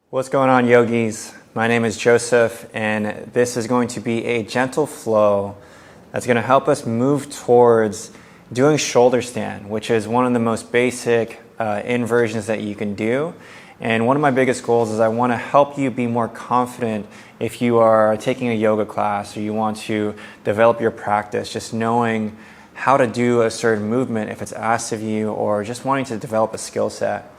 What's going on, yogis? My name is Joseph, and this is going to be a gentle flow that's going to help us move towards doing shoulder stand, which is one of the most basic inversions that you can do. And one of my biggest goals is I want to help you be more confident if you are taking a yoga class or you want to develop your practice, just knowing how to do a certain movement if it's asked of you, or just wanting to develop a skill set.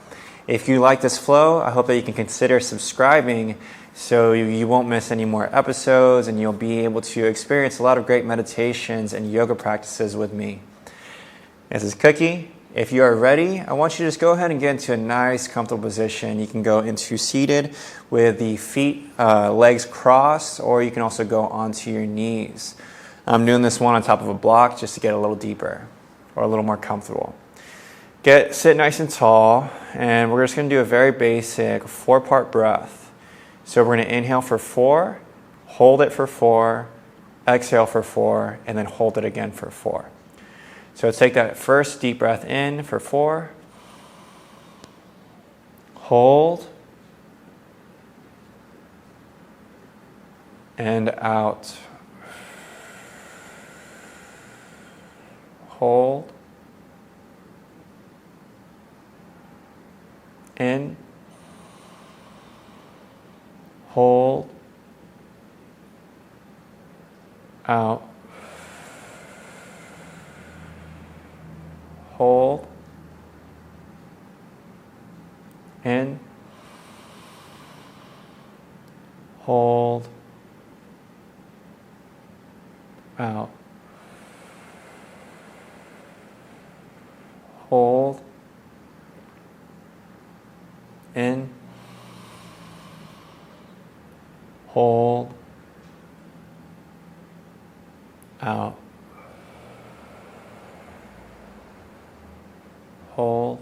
If you like this flow, I hope that you can consider subscribing so you won't miss any more episodes and you'll be able to experience a lot of great meditations and yoga practices with me. This is Cookie. If you are ready, I want you to just go ahead and get into a nice, comfortable position. You can go into seated with the feet, legs crossed, or you can also go onto your knees. I'm doing this one on top of a block just to get a little deeper or a little more comfortable. Sit nice and tall, and we're just going to do a very basic 4-part breath. So we're going to inhale for 4, hold it for 4, exhale for 4, and then hold it again for 4. So take that first deep breath in for 4, hold, and out, hold, in, hold, out, hold, in, hold, out, hold, in, hold, out, hold.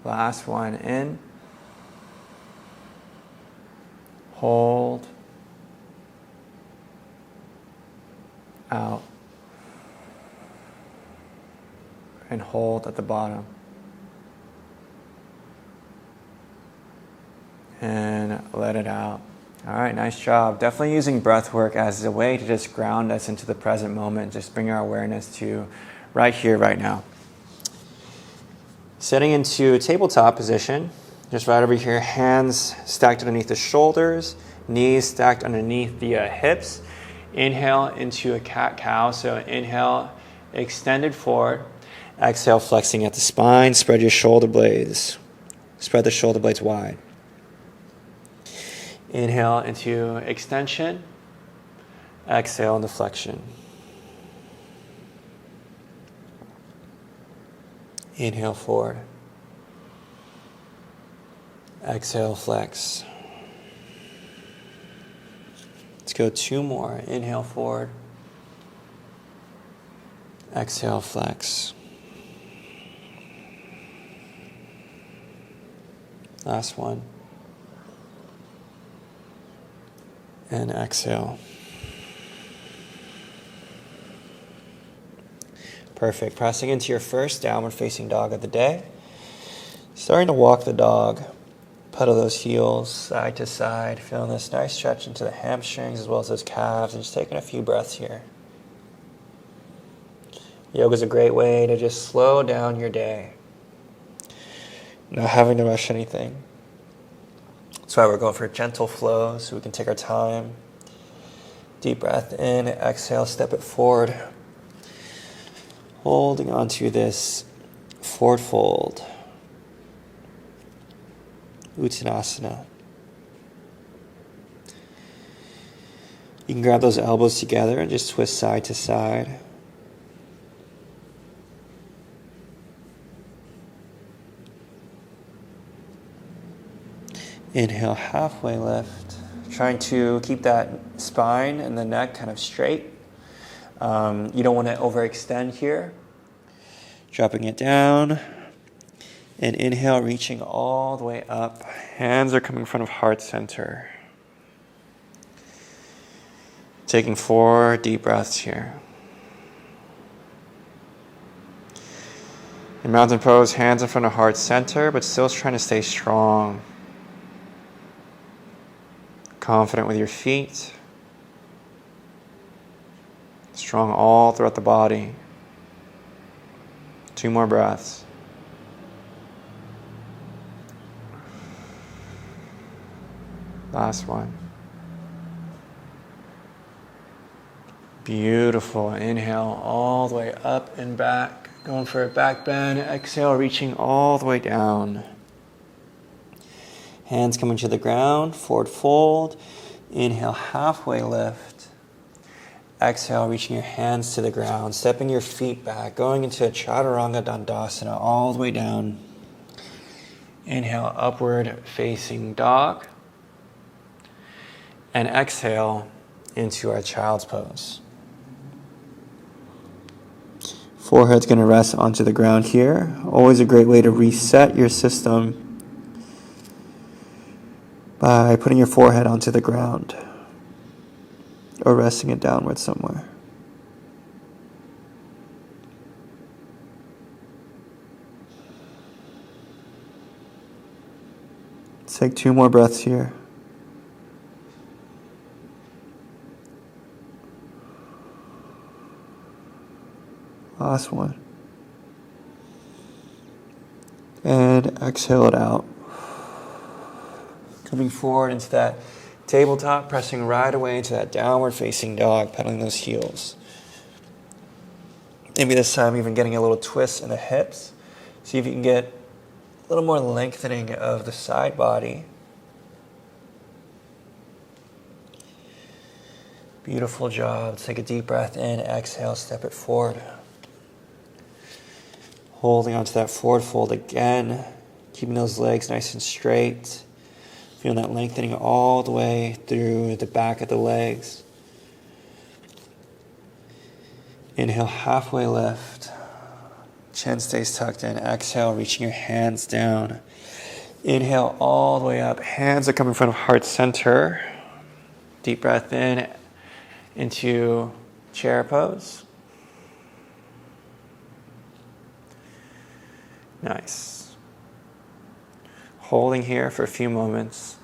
Last one, in, hold, out, and hold at the bottom. And let it out. All right, nice job. Definitely using breath work as a way to just ground us into the present moment, just bring our awareness to right here, right now. Setting into a tabletop position, just right over here, hands stacked underneath the shoulders, knees stacked underneath the hips. Inhale into a cat-cow, so inhale, extended forward. Exhale, flexing at the spine, spread your shoulder blades. Spread the shoulder blades wide. Inhale into extension, exhale into flexion. Inhale forward, exhale flex. Let's go 2 more. Inhale forward, exhale flex. Last one. And exhale. Perfect. Pressing into your first downward facing dog of the day. Starting to walk the dog. Pedal those heels side to side. Feeling this nice stretch into the hamstrings as well as those calves. And just taking a few breaths here. Yoga is a great way to just slow down your day. Not having to rush anything. That's why we're going for a gentle flow, so we can take our time. Deep breath in, exhale, step it forward. Holding onto this forward fold. Uttanasana. You can grab those elbows together and just twist side to side. Inhale, halfway lift. Trying to keep that spine and the neck kind of straight. You don't want to overextend here. Dropping it down. And inhale, reaching all the way up. Hands are coming in front of heart center. Taking 4 deep breaths here. In mountain pose, hands in front of heart center, but still trying to stay strong. Confident with your feet. Strong all throughout the body. 2 more breaths. Last one. Beautiful. Inhale all the way up and back. Going for a back bend. Exhale, reaching all the way down. Hands coming to the ground. Forward fold. Inhale, halfway lift. Exhale, reaching your hands to the ground. Stepping your feet back. Going into a Chaturanga Dandasana all the way down. Inhale, upward facing dog. And exhale into our child's pose. Forehead's going to rest onto the ground here. Always a great way to reset your system by putting your forehead onto the ground or resting it downward somewhere. Let's take 2 more breaths here. Last one. And exhale it out. Coming forward into that tabletop, pressing right away into that downward facing dog, pedaling those heels. Maybe this time even getting a little twist in the hips. See if you can get a little more lengthening of the side body. Beautiful job. Let's take a deep breath in, exhale, step it forward. Holding onto that forward fold again, keeping those legs nice and straight. Feeling that lengthening all the way through the back of the legs. Inhale, halfway lift. Chin stays tucked in. Exhale, reaching your hands down. Inhale all the way up. Hands are coming in front of heart center. Deep breath in into chair pose. Nice. Holding here for a few moments.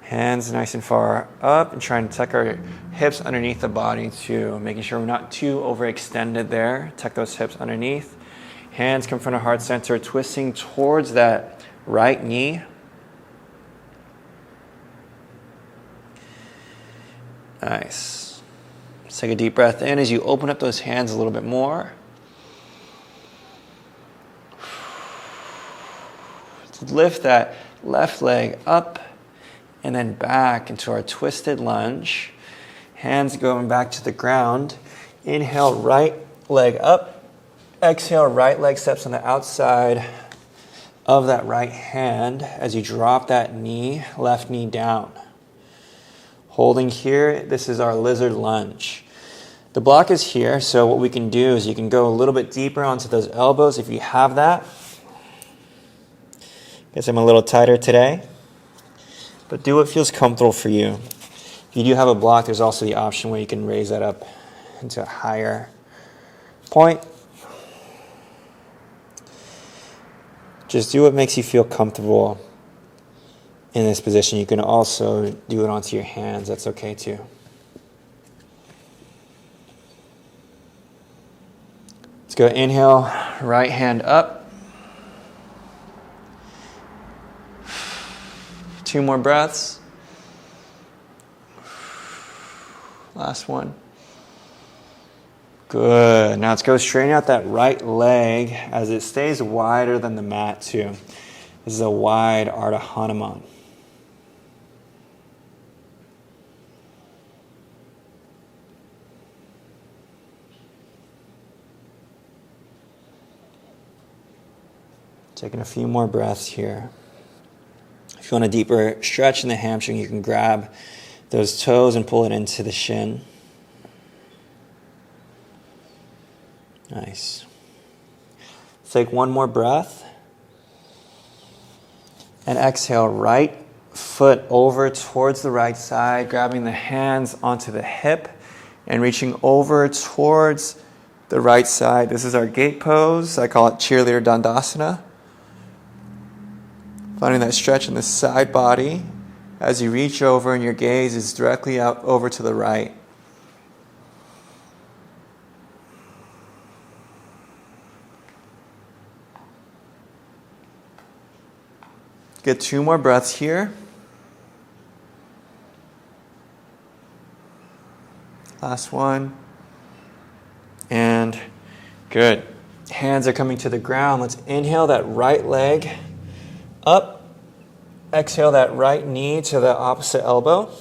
Hands nice and far up and trying to tuck our hips underneath the body too. Making sure we're not too overextended there. Tuck those hips underneath. Hands come in front of heart center, twisting towards that right knee. Nice. Let's take a deep breath in as you open up those hands a little bit more. Lift that left leg up and then back into our twisted lunge. Hands going back to the ground. Inhale, right leg up. Exhale, right leg steps on the outside of that right hand as you drop that knee, left knee down. Holding here, this is our lizard lunge. The block is here, so what we can do is you can go a little bit deeper onto those elbows if you have that. Guess I'm a little tighter today, but do what feels comfortable for you. If you do have a block, there's also the option where you can raise that up into a higher point. Just do what makes you feel comfortable in this position. You can also do it onto your hands. That's okay too. Let's go inhale, right hand up. 2 more breaths. Last one. Good. Now let's go straighten out that right leg as it stays wider than the mat too. This is a wide Ardha Hanuman. Taking a few more breaths here. If you want a deeper stretch in the hamstring, you can grab those toes and pull it into the shin. Nice. Let's take one more breath. And exhale, right foot over towards the right side, grabbing the hands onto the hip and reaching over towards the right side. This is our gate pose. I call it cheerleader dandasana. Finding that stretch in the side body as you reach over and your gaze is directly out over to the right. Get 2 more breaths here. Last one. And good. Hands are coming to the ground. Let's inhale that right leg up. Exhale that right knee to the opposite elbow.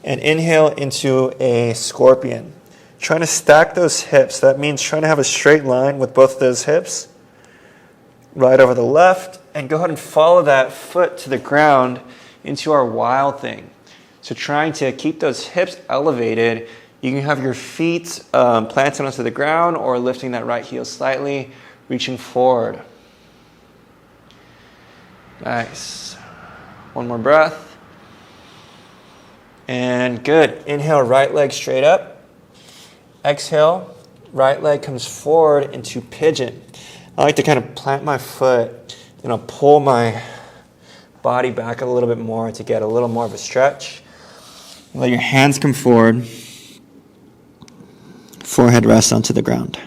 And inhale into a scorpion. Trying to stack those hips. That means trying to have a straight line with both of those hips. Right over the left. And go ahead and follow that foot to the ground into our wild thing. So trying to keep those hips elevated. You can have your feet planted onto the ground or lifting that right heel slightly, reaching forward. Nice. One more breath. And good. Inhale, right leg straight up. Exhale, right leg comes forward into pigeon. I like to kind of plant my foot, and I'll pull my body back a little bit more to get a little more of a stretch. Let your hands come forward. Forehead rests onto the ground.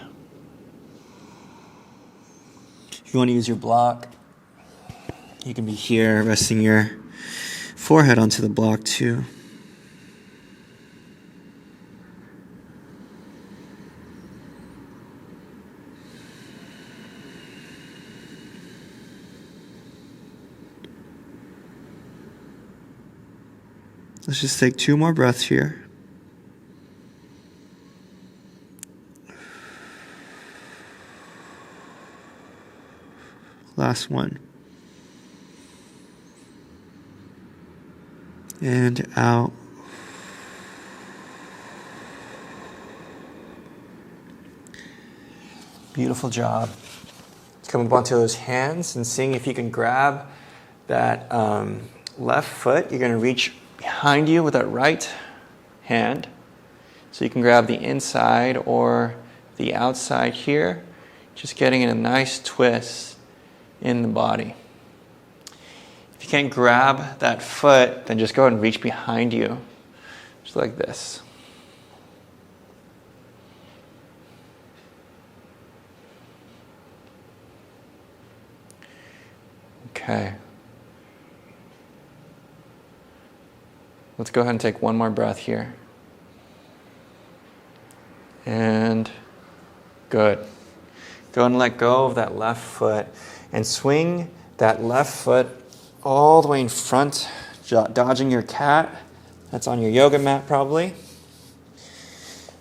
If you want to use your block, you can be here, resting your forehead onto the block too. Let's just take 2 more breaths here. Last one. And out. Beautiful job. Let's come up onto those hands and seeing if you can grab that left foot. You're going to reach behind you with that right hand. So you can grab the inside or the outside here. Just getting in a nice twist in the body. If you can't grab that foot, then just go ahead and reach behind you. Just like this. Okay. Let's go ahead and take 1 more breath here. And good. Go ahead and let go of that left foot and swing that left foot all the way in front, dodging your cat. That's on your yoga mat probably.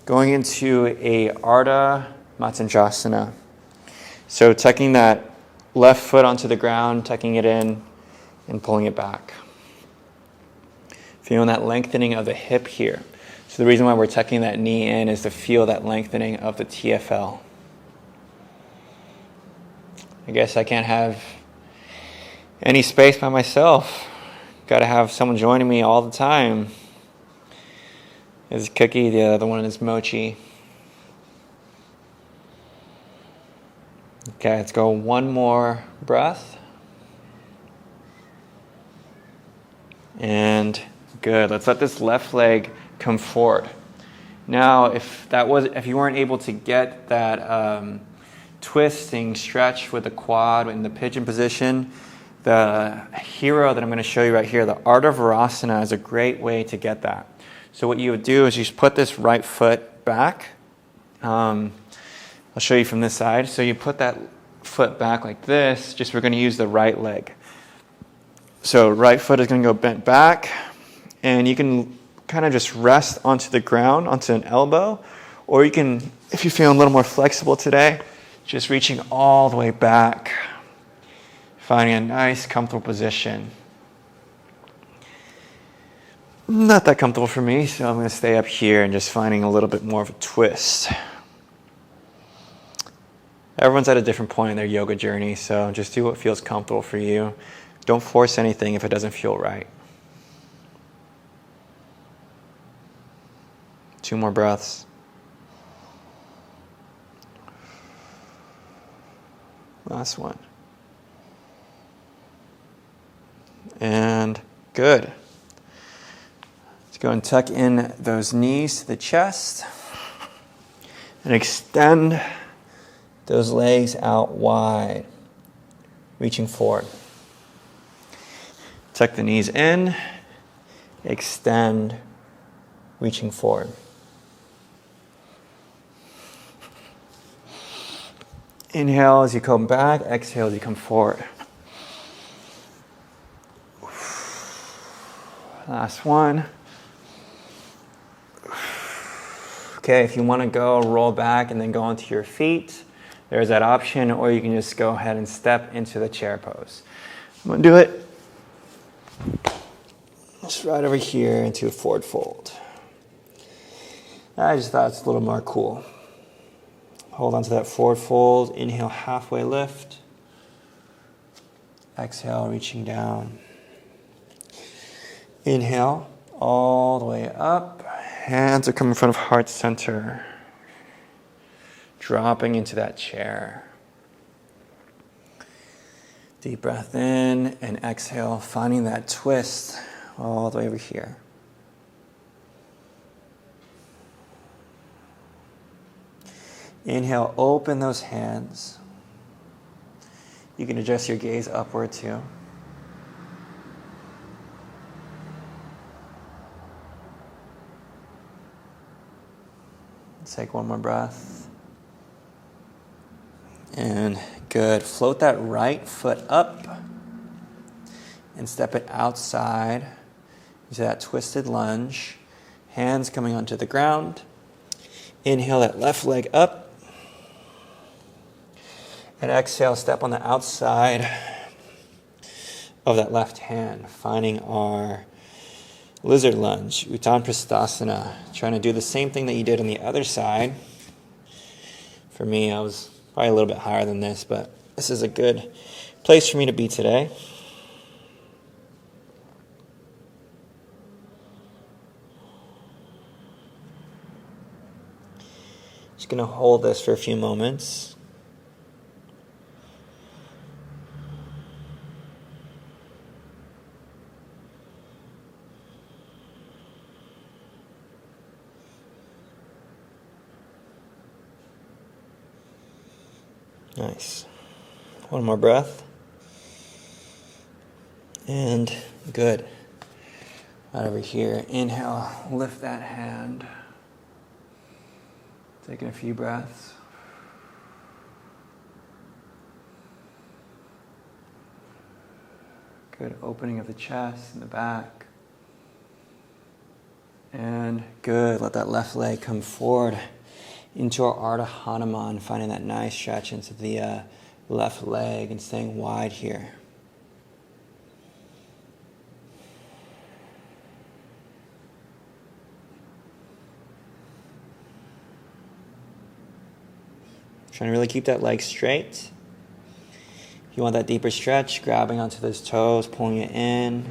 Going into a Ardha Matsyendrasana. So tucking that left foot onto the ground, tucking it in and pulling it back. Feeling that lengthening of the hip here. So the reason why we're tucking that knee in is to feel that lengthening of the TFL. I guess I can't have any space by myself. Got to have someone joining me all the time. This is Cookie, the other one is Mochi. Okay, let's go 1 more breath. And good. Let's let this left leg come forward. Now, if you weren't able to get that twisting stretch with the quad in the pigeon position, the hero that I'm going to show you right here, the Ardha Virasana, is a great way to get that. So what you would do is you just put this right foot back. I'll show you from this side. So you put that foot back like this. Just we're going to use the right leg. So right foot is going to go bent back. And you can kind of just rest onto the ground, onto an elbow. Or you can, if you're feeling a little more flexible today, just reaching all the way back. Finding a nice, comfortable position. Not that comfortable for me, so I'm going to stay up here and just finding a little bit more of a twist. Everyone's at a different point in their yoga journey, so just do what feels comfortable for you. Don't force anything if it doesn't feel right. 2 more breaths. Last one. And good. Let's go and tuck in those knees to the chest and extend those legs out wide, reaching forward. Tuck the knees in, extend, reaching forward. Inhale as you come back, exhale as you come forward. Last one. Okay, if you want to go, roll back and then go onto your feet. There's that option, or you can just go ahead and step into the chair pose. I'm going to do it just right over here into a forward fold. I just thought it's a little more cool. Hold on to that forward fold. Inhale, halfway lift. Exhale, reaching down. Inhale, all the way up. Hands are coming in front of heart center. Dropping into that chair. Deep breath in and exhale, finding that twist all the way over here. Inhale, open those hands. You can adjust your gaze upward too. Let's take one more breath. And good. Float that right foot up and step it outside into that twisted lunge. Hands coming onto the ground. Inhale that left leg up. And exhale, step on the outside of that left hand, finding our lizard lunge, Uttanapristhasana. Trying to do the same thing that you did on the other side. For me, I was probably a little bit higher than this, but this is a good place for me to be today. Just going to hold this for a few moments. Nice. One more breath. And good. Right over here. Inhale, lift that hand. Taking a few breaths. Good opening of the chest and the back. And good. Let that left leg come forward into our Ardha Hanuman, finding that nice stretch into the left leg and staying wide here. Trying to really keep that leg straight. If you want that deeper stretch, grabbing onto those toes, pulling it in.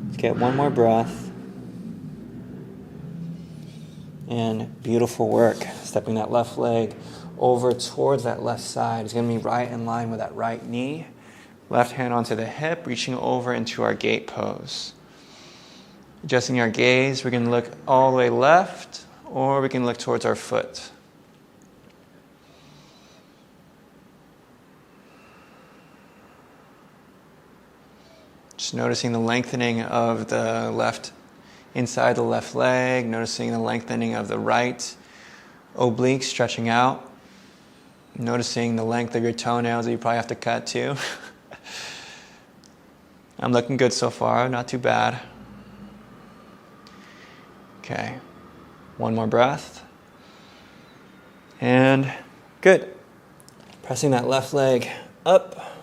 Let's get one more breath. And beautiful work. Stepping that left leg over towards that left side. It's going to be right in line with that right knee. Left hand onto the hip, reaching over into our gate pose. Adjusting our gaze, we can look all the way left, or we can look towards our foot. Just noticing the lengthening of the left, inside the left leg, noticing the lengthening of the right oblique stretching out. Noticing the length of your toenails that you probably have to cut too. I'm looking good so far, not too bad. Okay, one more breath. And good. Pressing that left leg up,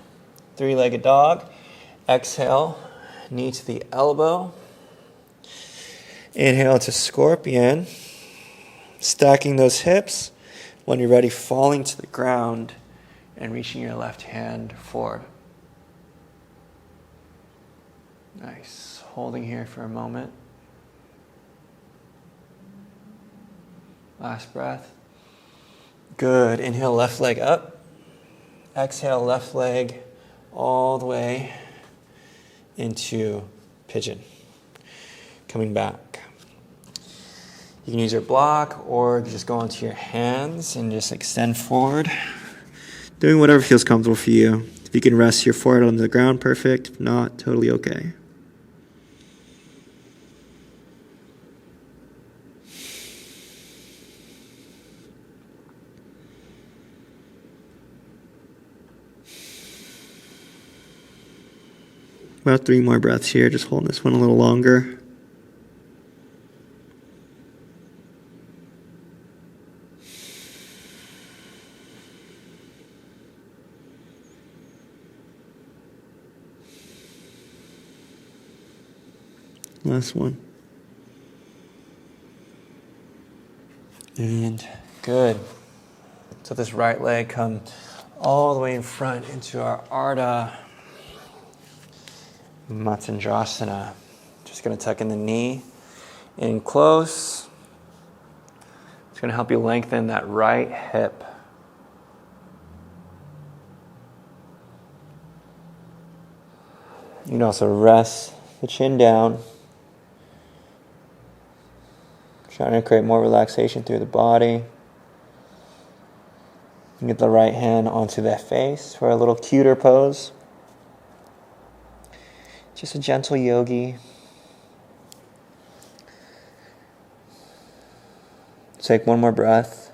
three-legged dog. Exhale, knee to the elbow. Inhale to scorpion. Stacking those hips. When you're ready, falling to the ground and reaching your left hand forward. Nice. Holding here for a moment. Last breath. Good. Inhale, left leg up. Exhale, left leg all the way into pigeon. Coming back. You can use your block or just go onto your hands and just extend forward. Doing whatever feels comfortable for you. If you can rest your forehead on the ground, perfect. If not, totally okay. About 3 more breaths here, just holding this one a little longer. Last one. And good. So this right leg come all the way in front into our Ardha Matsyendrasana. Just going to tuck in the knee in close. It's going to help you lengthen that right hip. You can also rest the chin down. Trying to create more relaxation through the body. You get the right hand onto the face for a little cuter pose. Just a gentle yogi. Take one more breath.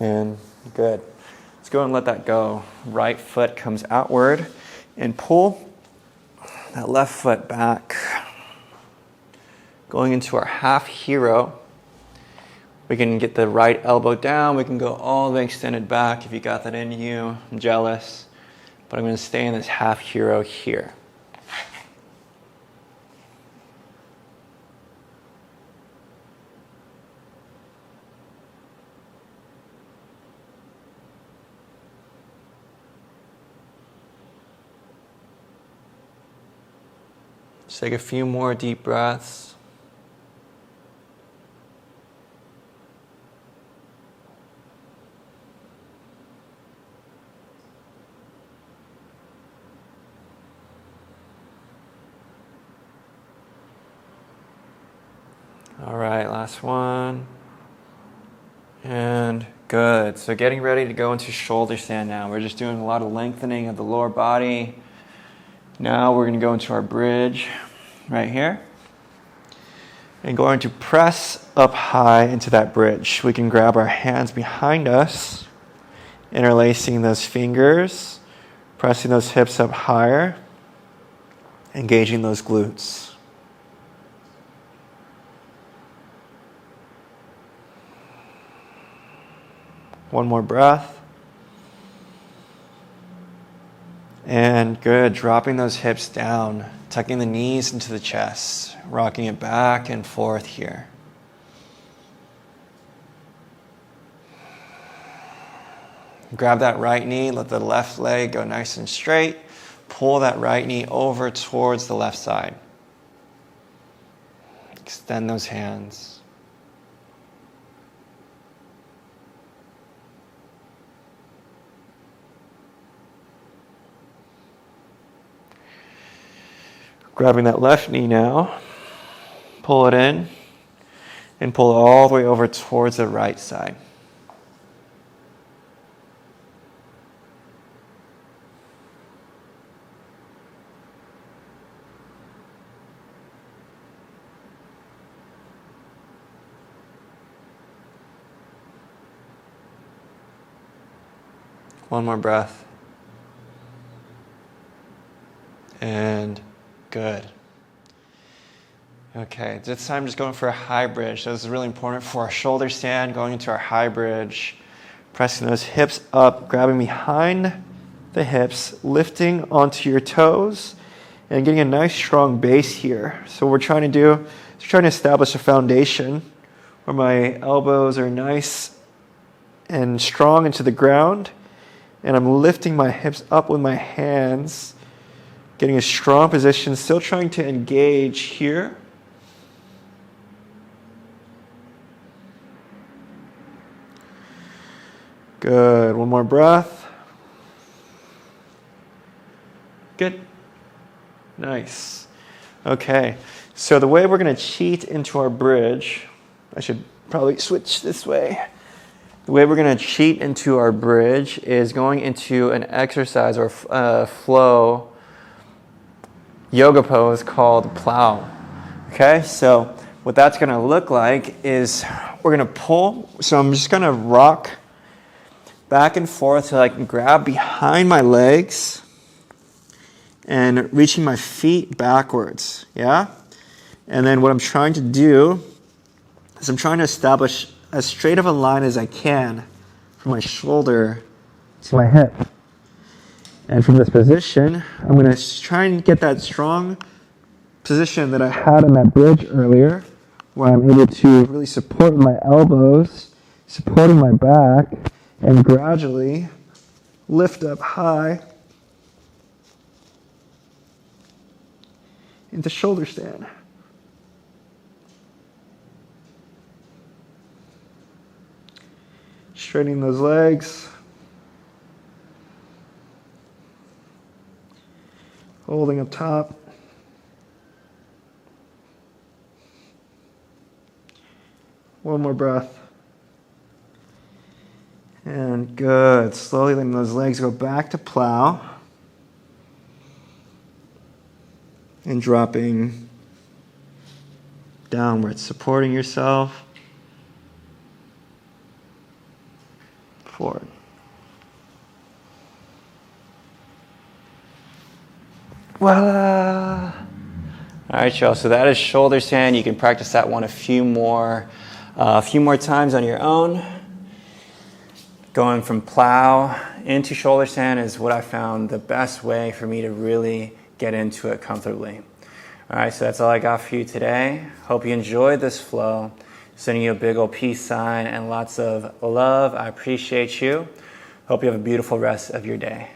And good. Let's go and let that go. Right foot comes outward and pull that left foot back. Going into our half hero. We can get the right elbow down. We can go all the way extended back if you got that in you. I'm jealous. But I'm going to stay in this half hero here. Just take a few more deep breaths. All right, last one. And good. So getting ready to go into shoulder stand now. We're just doing a lot of lengthening of the lower body. Now we're going to go into our bridge right here. And going to press up high into that bridge. We can grab our hands behind us, interlacing those fingers, pressing those hips up higher, engaging those glutes. One more breath. And good, dropping those hips down, tucking the knees into the chest, rocking it back and forth here. Grab that right knee, let the left leg go nice and straight. Pull that right knee over towards the left side. Extend those hands. Grabbing that left knee now, pull it in, and pull it all the way over towards the right side. One more breath. And good. Okay, this time just going for a high bridge. So this is really important for our shoulder stand, going into our high bridge. Pressing those hips up, grabbing behind the hips, lifting onto your toes, and getting a nice strong base here. So what we're trying to do is trying to establish a foundation where my elbows are nice and strong into the ground, and I'm lifting my hips up with my hands, getting a strong position, still trying to engage here. Good. One more breath. Good. Nice. Okay. So the way we're going to cheat into our bridge, I should probably switch this way. The way we're going to cheat into our bridge is going into an exercise or flow yoga pose called plow. Okay, so what that's going to look like is we're going to pull. So I'm just going to rock back and forth so I can grab behind my legs and reaching my feet backwards. Yeah? And then what I'm trying to do is I'm trying to establish as straight of a line as I can from my shoulder to my hip. And from this position, I'm going to try and get that strong position that I had in that bridge earlier, where I'm able to really support my elbows, supporting my back, and gradually lift up high into shoulder stand. Straightening those legs. Holding up top. One more breath. And good. Slowly letting those legs go back to plow. And dropping downwards, supporting yourself. Forward. Voila! All right, y'all. So that is shoulder stand. You can practice that one a few more times on your own. Going from plow into shoulder stand is what I found the best way for me to really get into it comfortably. All right, so that's all I got for you today. Hope you enjoyed this flow. Sending you a big old peace sign and lots of love. I appreciate you. Hope you have a beautiful rest of your day.